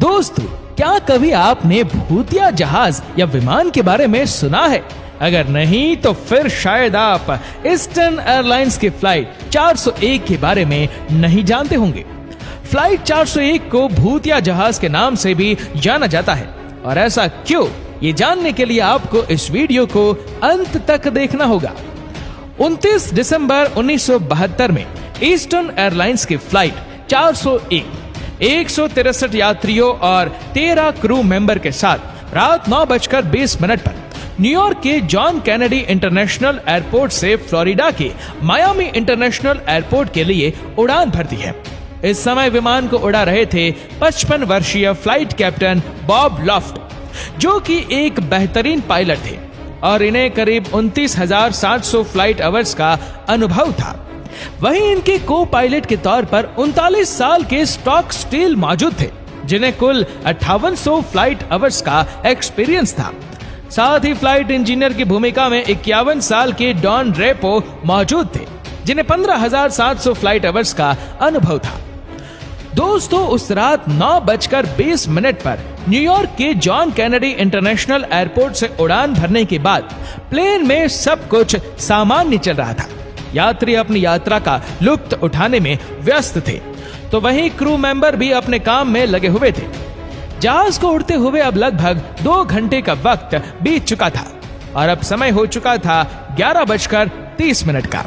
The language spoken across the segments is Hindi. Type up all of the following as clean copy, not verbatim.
दोस्तों, क्या कभी आपने भूतिया जहाज या विमान के बारे में सुना है? अगर नहीं तो फिर शायद आप ईस्टर्न एयरलाइंस की फ्लाइट 401 के बारे में नहीं जानते होंगे। फ्लाइट 401 को भूतिया जहाज के नाम से भी जाना जाता है, और ऐसा क्यों, ये जानने के लिए आपको इस वीडियो को अंत तक देखना होगा। 29 दिसंबर 1972 में ईस्टर्न एयरलाइंस की फ्लाइट 401 163 यात्रियों और 13 क्रू मेंबर के साथ रात 9:20 पर न्यूयॉर्क के जॉन कैनेडी इंटरनेशनल एयरपोर्ट से फ्लोरिडा के मायामी इंटरनेशनल एयरपोर्ट के लिए उड़ान भरती है। इस समय विमान को उड़ा रहे थे 55 वर्षीय फ्लाइट कैप्टन बॉब लॉफ्ट, जो कि एक बेहतरीन पायलट थे और इन्हें करीब 29,700 फ्लाइट आवर्स का अनुभव था। वहीं इनके को पायलट के तौर पर 39 साल के स्टॉक स्टील मौजूद थे, जिन्हें कुल 5800 फ्लाइट आवर्स का एक्सपीरियंस था। साथ ही फ्लाइट इंजीनियर की भूमिका में 51 साल के डॉन रेपो मौजूद थे, जिन्हें 15,700 फ्लाइट आवर्स का अनुभव था। दोस्तों, उस रात 9:20 पर न्यूयॉर्क के जॉन कैनेडी इंटरनेशनल एयरपोर्ट से उड़ान भरने के बाद प्लेन में सब कुछ सामान्य चल रहा था। यात्री अपनी यात्रा का लुत्फ उठाने में व्यस्त थे, तो वहीं क्रू मेंबर भी अपने काम में लगे हुए थे। जहाज को उड़ते हुए अब लगभग 2 घंटे का वक्त बीत चुका था और अब समय हो चुका था 11:30 का।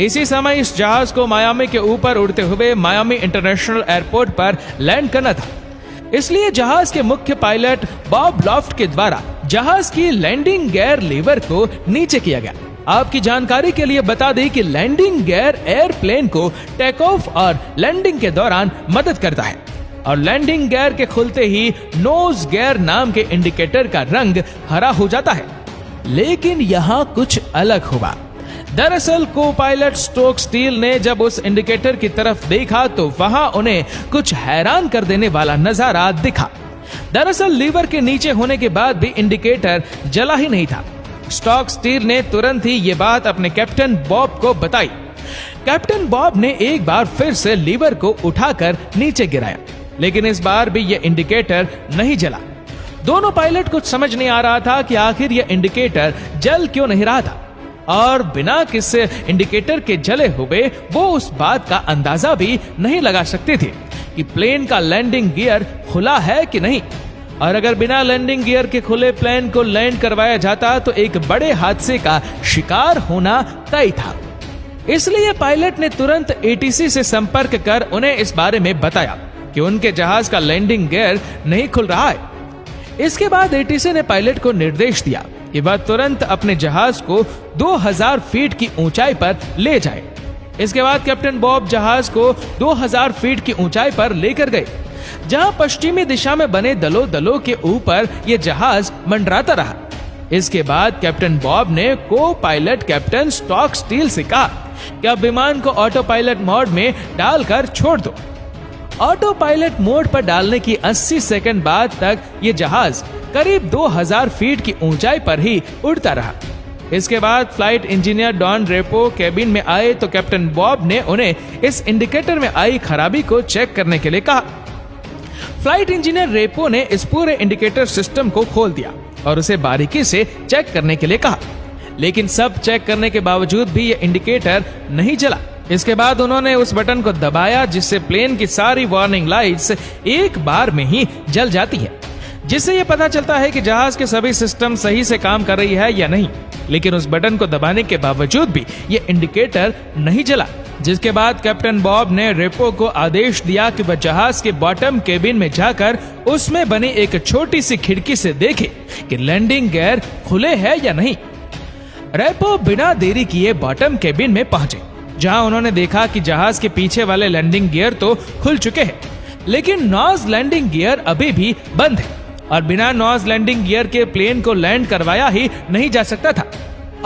इसी समय इस जहाज को मायामी के ऊपर उड़ते हुए मायामी इंटरनेशनल एयरपोर्ट पर लैंड करना था। इसलिए जहाज के मुख्य पायलट बॉब लॉफ्ट के द्वारा जहाज की लैंडिंग गियर लीवर को नीचे किया गया। आपकी जानकारी के लिए बता दें कि लैंडिंग गियर एयरप्लेन को टेक ऑफ और लैंडिंग के दौरान मदद करता है, और लैंडिंग गियर के खुलते ही नोज गियर नाम के इंडिकेटर का रंग हरा हो जाता है। लेकिन यहाँ कुछ अलग हुआ। दरअसल को पायलट स्टोक स्टील ने जब उस इंडिकेटर की तरफ देखा तो वहां उन्हें कुछ हैरान कर देने वाला नजारा दिखा। दरअसल लीवर के नीचे होने के बाद भी इंडिकेटर जला ही नहीं था। स्टॉक स्टील ने तुरंत ही ये बात अपने कैप्टन बॉब को बताई। कैप्टन बॉब ने एक बार फिर से लीवर को उठाकर नीचे गिराया, लेकिन इस बार भी यह इंडिकेटर नहीं जला। दोनों पायलट को समझ नहीं आ रहा था कि आखिर यह इंडिकेटर जल क्यों नहीं रहा था, और बिना किसी इंडिकेटर के जले हुए वो उस बात का अंदाजा भी नहीं लगा सकते थे कि प्लेन का लैंडिंग गियर खुला है कि नहीं। और अगर बिना लैंडिंग गियर के खुले प्लेन को लैंड करवाया जाता तो एक बड़े हादसे का शिकार होना तय था। इसलिए पायलट ने तुरंत एटीसी से संपर्क कर उन्हें इस बारे में बताया कि उनके जहाज का लैंडिंग गियर नहीं खुल रहा है। इसके बाद एटीसी ने पायलट को निर्देश दिया कि वह तुरंत अपने जहाज को 2000 फीट की ऊंचाई पर ले जाए। इसके बाद कैप्टन बॉब जहाज को 2000 फीट की ऊंचाई पर लेकर गए, जहां पश्चिमी दिशा में बने दलों के ऊपर यह जहाज मंडराता रहा। इसके बाद कैप्टन बॉब ने को पायलट कैप्टन स्टॉक स्टील से कहा कि अब विमान को ऑटो पायलट मोड में डालकर छोड़ दो। ऑटो पायलट मोड पर डालने की 80 सेकंड बाद तक ये जहाज करीब 2000 फीट की ऊंचाई पर ही उड़ता रहा। इसके बाद flight engineer Don Repo cabin में आए तो कैप्टन बॉब ने उन्हें इस इंडिकेटर में आई खराबी को चेक करने के लिए कहा। फ्लाइट इंजीनियर रेपो ने इस पूरे इंडिकेटर सिस्टम को खोल दिया और उसे बारीकी से चेक करने के लिए कहा, लेकिन सब चेक करने के बावजूद भी यह इंडिकेटर नहीं जला। इसके बाद उन्होंने उस बटन को दबाया जिससे प्लेन की सारी वार्निंग लाइट्स एक बार में ही जल जाती है, जिससे यह पता चलता है कि जहाज के सभी सिस्टम सही से काम कर रही है या नहीं। लेकिन उस बटन को दबाने के बावजूद भी यह इंडिकेटर नहीं जला, जिसके बाद कैप्टन बॉब ने रेपो को आदेश दिया कि वह जहाज के बॉटम केबिन में जाकर उसमें बनी एक छोटी सी खिड़की से देखे कि लैंडिंग गियर खुले हैं या नहीं। रेपो बिना देरी किए बॉटम केबिन में पहुंचे, जहां उन्होंने देखा कि जहाज के पीछे वाले लैंडिंग गियर तो खुल चुके हैं, लेकिन नॉज लैंडिंग गियर अभी भी बंद है और बिना नॉज लैंडिंग गियर के प्लेन को लैंड करवाया ही नहीं जा सकता था।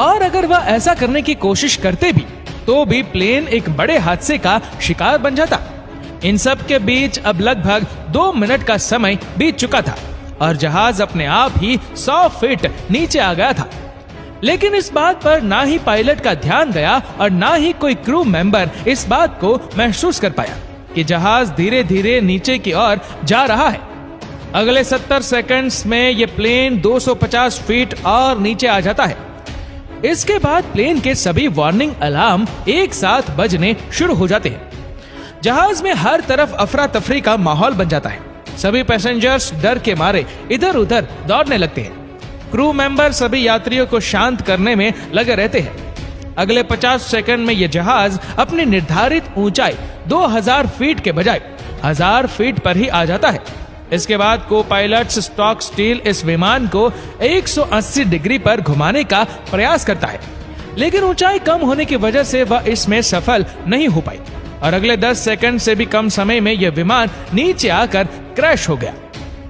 और अगर वह ऐसा करने की कोशिश करते भी तो भी प्लेन एक बड़े हादसे का शिकार बन जाता। इन सब के बीच अब लगभग 2 मिनट का समय बीत चुका था और जहाज अपने आप ही 100 फीट नीचे आ गया था। लेकिन इस बात पर ना ही पायलट का ध्यान गया और ना ही कोई क्रू मेंबर इस बात को महसूस कर पाया कि जहाज धीरे धीरे नीचे की ओर जा रहा है। अगले 70 सेकंड्स में यह प्लेन 250 फीट और नीचे आ जाता है। इसके बाद प्लेन के सभी वार्निंग अलार्म एक साथ बजने शुरू हो जाते हैं। जहाज में हर तरफ अफरा तफरी का माहौल बन जाता है। सभी पैसेंजर्स डर के मारे इधर उधर दौड़ने लगते हैं। क्रू मेंबर सभी यात्रियों को शांत करने में लगे रहते हैं। अगले 50 सेकंड में यह जहाज अपनी निर्धारित ऊंचाई 2000 फीट के बजाय 1000 फीट पर ही आ जाता है। इसके बाद को पायलट्स स्टॉक स्टील इस विमान को 180 डिग्री पर घुमाने का प्रयास करता है, लेकिन ऊंचाई कम होने की वजह से वह इसमें सफल नहीं हो पाई और अगले 10 सेकंड से भी कम समय में यह विमान नीचे आकर क्रैश हो गया।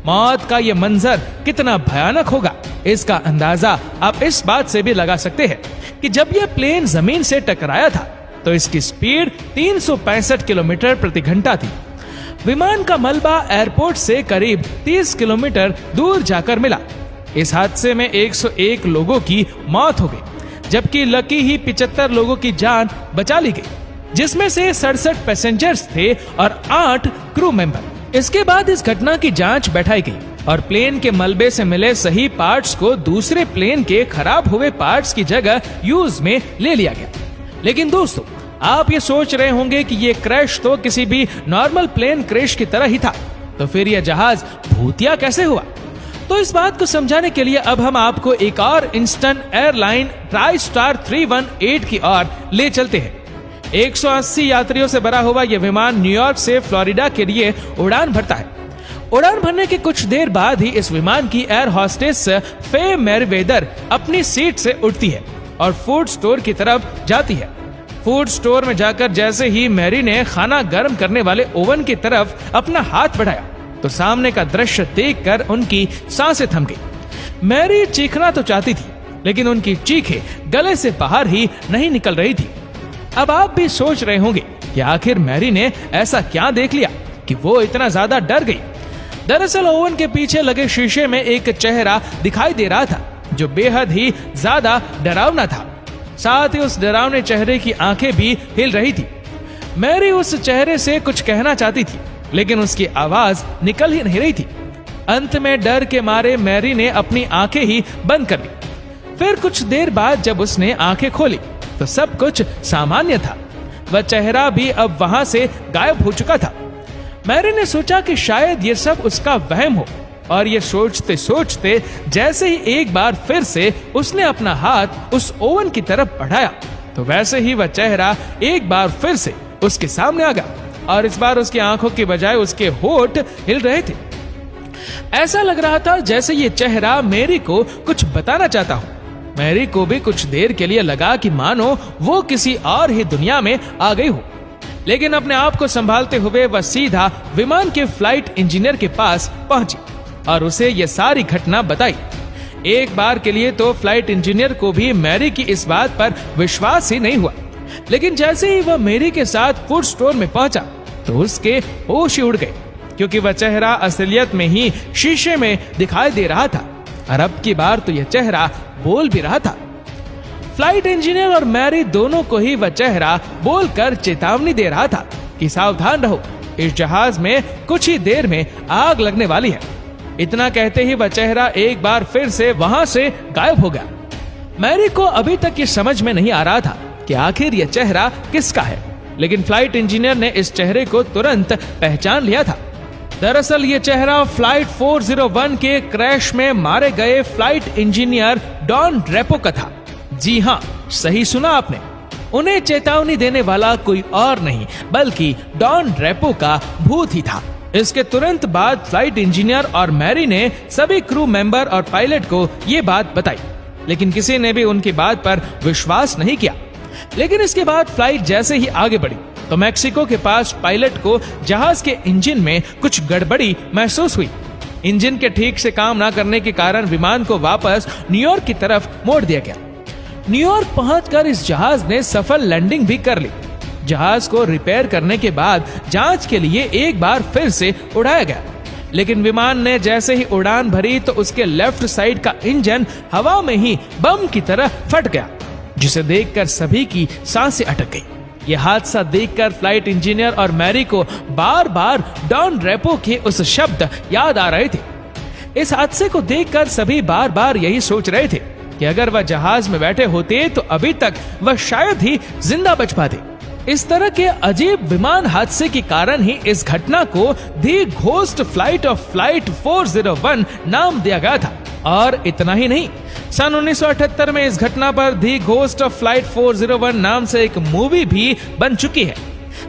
मौत का यह मंजर कितना भयानक होगा, इसका अंदाजा आप इस बात से भी लगा सकते हैं कि जब यह प्लेन जमीन से टकराया था तो इसकी स्पीड 365 किलोमीटर प्रति घंटा थी। विमान का मलबा एयरपोर्ट से करीब 30 किलोमीटर दूर जाकर मिला। इस हादसे में 101 लोगों की मौत हो गई, जबकि लकी ही 75 लोगों की जान बचा ली गई, जिसमें से 67 पैसेंजर्स थे और 8 क्रू मेंबर। इसके बाद इस घटना की जांच बैठाई गई और प्लेन के मलबे से मिले सही पार्ट्स को दूसरे प्लेन के खराब हुए पार्ट्स की जगह यूज में ले लिया गया। लेकिन दोस्तों, आप ये सोच रहे होंगे कि ये क्रैश तो किसी भी नॉर्मल प्लेन क्रैश की तरह ही था, तो फिर यह जहाज भूतिया कैसे हुआ? तो इस बात को समझाने के लिए अब हम आपको एक और ईस्टर्न एयरलाइन ट्राई स्टार 318 की ओर ले चलते हैं। 180 यात्रियों से भरा हुआ यह विमान न्यूयॉर्क से फ्लोरिडा के लिए उड़ान भरता है। उड़ान भरने के कुछ देर बाद ही इस विमान की एयर होस्टेस फे मैरीवेदर अपनी सीट से उठती है और फूड स्टोर की तरफ जाती है। फूड स्टोर में जाकर जैसे ही मैरी ने खाना गर्म करने वाले ओवन की तरफ अपना हाथ बढ़ाया तो सामने का दृश्य देखकर उनकी सांसें थम गई। मैरी चीखना तो चाहती थी, लेकिन उनकी चीखें गले से बाहर ही नहीं निकल रही थी। अब आप भी सोच रहे होंगे कि आखिर मैरी ने ऐसा क्या देख लिया कि वो इतना ज्यादा डर गई। दरअसल ओवन के पीछे लगे शीशे में एक चेहरा दिखाई दे रहा था जो बेहद ही ज्यादा डरावना था। साथ ही उस डरावने चेहरे की आंखें भी हिल रही थी। मैरी उस चेहरे से कुछ कहना चाहती थी, लेकिन उसकी आवाज निकल ही नहीं रही थी। अंत में डर के मारे मैरी ने अपनी आंखें ही बंद कर ली। फिर कुछ देर बाद जब उसने आंखें खोली तो सब कुछ सामान्य था। वह चेहरा भी अब वहां से गायब हो चुका था। मैरी ने सोचा कि शायद ये सब उसका वहम हो, और ये सोचते सोचते जैसे ही एक बार फिर से उसने अपना हाथ उस ओवन की तरफ बढ़ाया तो वैसे ही वह चेहरा एक बार फिर से उसके सामने आ गया और इस बार उसकी आंखों की बजाय उसके होंठ हिल रहे थे। ऐसा लग रहा था जैसे ये चेहरा मैरी को कुछ बताना चाहता हो। मैरी को भी कुछ देर के लिए लगा कि मानो वो किसी और ही दुनिया में आ गई हो, लेकिन अपने आप को संभालते हुए वह सीधा विमान के फ्लाइट इंजीनियर के पास पहुंची और उसे यह सारी घटना बताई। एक बार के लिए तो फ्लाइट इंजीनियर को भी मैरी की इस बात पर विश्वास ही नहीं हुआ, लेकिन जैसे ही वह मैरी के साथ फूड स्टोर में पहुंचा तो उसके होश ही उड़ गए, क्योंकि वह चेहरा असलियत में ही शीशे में दिखाई दे रहा था और अब की बार तो यह चेहरा बोल भी रहा था। फ्लाइट इंजीनियर और मैरी दोनों को ही वह चेहरा बोलकर चेतावनी दे रहा था कि सावधान रहो, इस जहाज में कुछ ही देर में आग लगने वाली है। इतना कहते ही वह चेहरा एक बार फिर से वहां से गायब हो गया। मैरी को अभी तक ये समझ में नहीं आ रहा था कि आखिर यह चेहरा किसका है, लेकिन फ्लाइट इंजीनियर ने इस चेहरे को तुरंत पहचान लिया था। दरअसल ये चेहरा फ्लाइट 401 के क्रैश में मारे गए फ्लाइट इंजीनियर डॉन ड्रेपो का था। जी हाँ, सही सुना आपने। उन्हें चेतावनी देने वाला कोई और नहीं बल्कि डॉन ड्रेपो का भूत ही था। इसके तुरंत बाद फ्लाइट इंजीनियर और मैरी ने सभी क्रू मेंबर और पायलट को ये बात बताई, लेकिन किसी ने भी उनकी बात पर विश्वास नहीं किया। लेकिन इसके बाद फ्लाइट जैसे ही आगे बढ़ी तो मैक्सिको के पास पायलट को जहाज के इंजन में कुछ गड़बड़ी महसूस हुई। इंजन के ठीक से काम न करने के कारण विमान को वापस न्यूयॉर्क की तरफ मोड़ दिया गया। न्यूयॉर्क पहुंचकर इस जहाज ने सफल लैंडिंग भी कर ली। जहाज को रिपेयर करने के बाद जांच के लिए एक बार फिर से उड़ाया गया, लेकिन विमान ने जैसे ही उड़ान भरी तो उसके लेफ्ट साइड का इंजन हवा में ही बम की तरह फट गया, जिसे देखकर सभी की सांसें अटक गई। ये हादसा देखकर फ्लाइट इंजीनियर और मैरी को बार बार डॉन रेपो के उस शब्द याद आ रहे थे। इस हादसे को देखकर सभी बार बार यही सोच रहे थे कि अगर वह जहाज में बैठे होते तो अभी तक वह शायद ही जिंदा बच पाते। इस तरह के अजीब विमान हादसे के कारण ही इस घटना को दी घोस्ट फ्लाइट ऑफ फ्लाइट 401 नाम दिया गया था। और इतना ही नहीं, सन 1978 में इस घटना पर दी घोस्ट ऑफ फ्लाइट 401 नाम से एक मूवी भी बन चुकी है।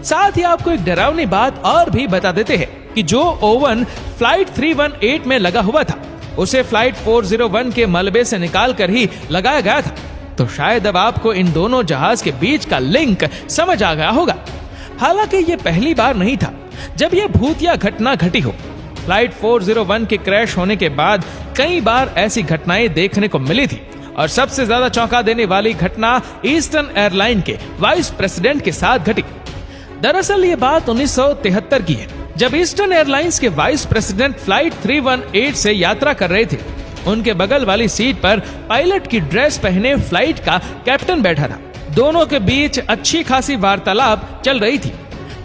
साथ ही आपको एक डरावनी बात और भी बता देते हैं कि जो ओवन फ्लाइट 318 में लगा हुआ था उसे फ्लाइट 401 के मलबे से निकाल कर ही लगाया गया था। तो शायद अब आपको इन दोनों जहाज के बीच का लिंक समझ आ गया होगा। हालांकि ये पहली बार नहीं था जब ये भूतिया घटना घटी हो। फ्लाइट 401 के क्रैश होने के बाद कई बार ऐसी घटनाएं देखने को मिली थी और सबसे ज्यादा चौंका देने वाली घटना ईस्टर्न एयरलाइन के वाइस प्रेसिडेंट के साथ घटी। दरअसल ये बात 1973 की है, जब ईस्टर्न एयरलाइंस के वाइस प्रेसिडेंट फ्लाइट 318 से यात्रा कर रहे थे। उनके बगल वाली सीट पर पायलट की ड्रेस पहने फ्लाइट का कैप्टन बैठा था। दोनों के बीच अच्छी खासी वार्तालाप चल रही थी,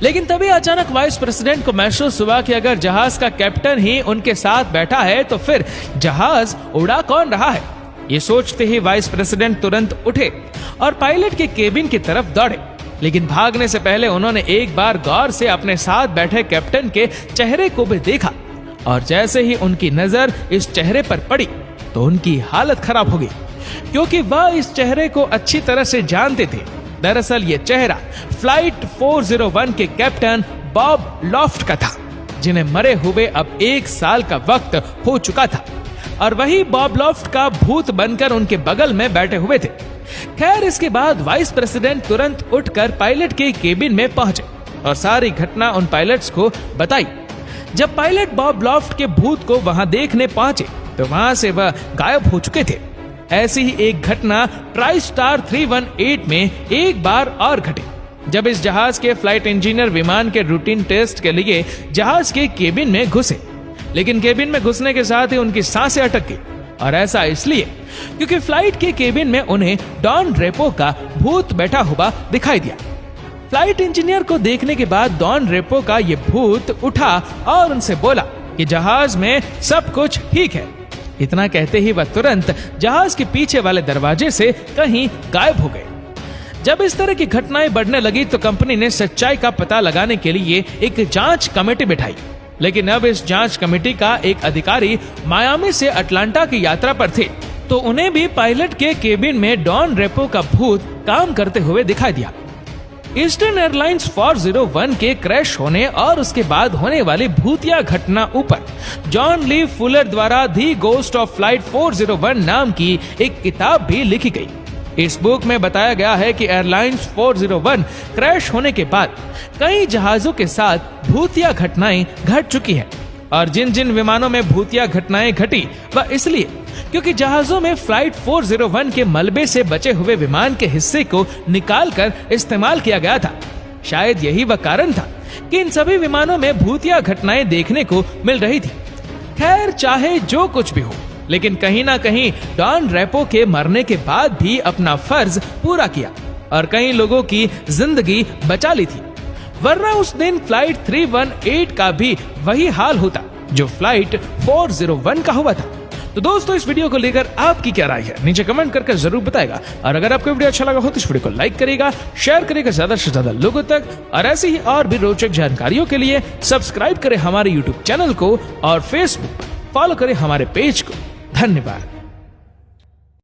लेकिन तभी अचानक वाइस प्रेसिडेंट को महसूस हुआ कि अगर जहाज का कैप्टन ही उनके साथ बैठा है तो फिर जहाज उड़ा कौन रहा है। ये सोचते ही वाइस प्रेसिडेंट तुरंत उठे और पायलट के केबिन की तरफ दौड़े, लेकिन भागने से पहले उन्होंने एक बार गौर से अपने साथ बैठे कैप्टन के चेहरे को भी देखा और जैसे ही उनकी नजर इस चेहरे पर पड़ी तो उनकी हालत खराब हो गई, क्योंकि वह इस चेहरे को अच्छी तरह से जानते थे। दरअसल ये चेहरा फ्लाइट 401 के कैप्टन बॉब लॉफ्ट का था, जिन्हें मरे हुए अब 1 साल का वक्त हो चुका था और वही बॉब लॉफ्ट का भूत बनकर उनके बगल में बैठे हुए थे। खैर, इसके बाद वाइस प्रेसिडेंट तुरंत उठकर पायलट के केबिन में पहुंचे और सारी घटना उन पायलट्स को बताई। जब पायलट बॉब लॉफ्ट के भूत को वहां देखने पहुंचे तो वहां से वह गायब हो चुके थे। ऐसी ही एक घटना ट्राई स्टार 318 में एक बार और घटी, जब इस जहाज के फ्लाइट इंजीनियर विमान के रूटीन टेस्ट के लिए जहाज के केबिन में घुसे, लेकिन केबिन में घुसने के साथ ही उनकी सांसें अटक गई। और ऐसा इसलिए क्योंकि फ्लाइट के केबिन में उन्हें डॉन रेपो का भूत बैठा हुआ दिखाई दिया। फ्लाइट इंजीनियर को देखने के बाद डॉन रेपो का ये भूत उठा और उनसे बोला कि जहाज में सब कुछ ठीक है। इतना कहते ही वह तुरंत जहाज के पीछे वाले दरवाजे से कहीं गायब हो गए। जब इस तरह की घटनाएं बढ़ने लगी तो कंपनी ने सच्चाई का पता लगाने के लिए एक जांच कमेटी बिठाई, लेकिन अब इस जांच कमेटी का एक अधिकारी मायामी से अटलांटा की यात्रा पर थे, तो उन्हें भी पायलट के केबिन में डॉन रेपो का भूत काम करते हुए दिखाई दिया। ईस्टर्न एयरलाइंस 401 के क्रैश होने और उसके बाद होने वाली भूतिया घटना ऊपर जॉन ली फुलर द्वारा दी घोस्ट ऑफ फ्लाइट 401 नाम की एक किताब भी लिखी गई। इस बुक में बताया गया है कि एयरलाइंस 401 क्रैश होने के बाद कई जहाजों के साथ भूतिया घटनाएं घट चुकी है, और जिन जिन विमानों में भूतिया घटनाएं घटी वह इसलिए क्योंकि जहाजों में फ्लाइट 401 के मलबे से बचे हुए विमान के हिस्से को निकालकर इस्तेमाल किया गया था। शायद यही वह कारण था कि इन सभी विमानों में भूतिया घटनाएं देखने को मिल रही थी। खैर, चाहे जो कुछ भी हो, लेकिन कहीं ना कहीं डॉन रेपो के मरने के बाद भी अपना फर्ज पूरा किया और कई लोगों की जिंदगी बचा ली थी, वरना उस दिन फ्लाइट 318 का भी वही हाल होता जो फ्लाइट 401 का हुआ था। तो दोस्तों, इस वीडियो को लेकर आपकी क्या राय है नीचे कमेंट करके जरूर बताएगा, और अगर आपको वीडियो अच्छा लगा हो तो इस वीडियो को लाइक करेगा, शेयर करेगा ज्यादा से ज्यादा लोगों तक, और ऐसी ही और भी रोचक जानकारियों के लिए सब्सक्राइब करें हमारे यूट्यूब चैनल को और फेसबुक पर फॉलो करें हमारे पेज को। धन्यवाद।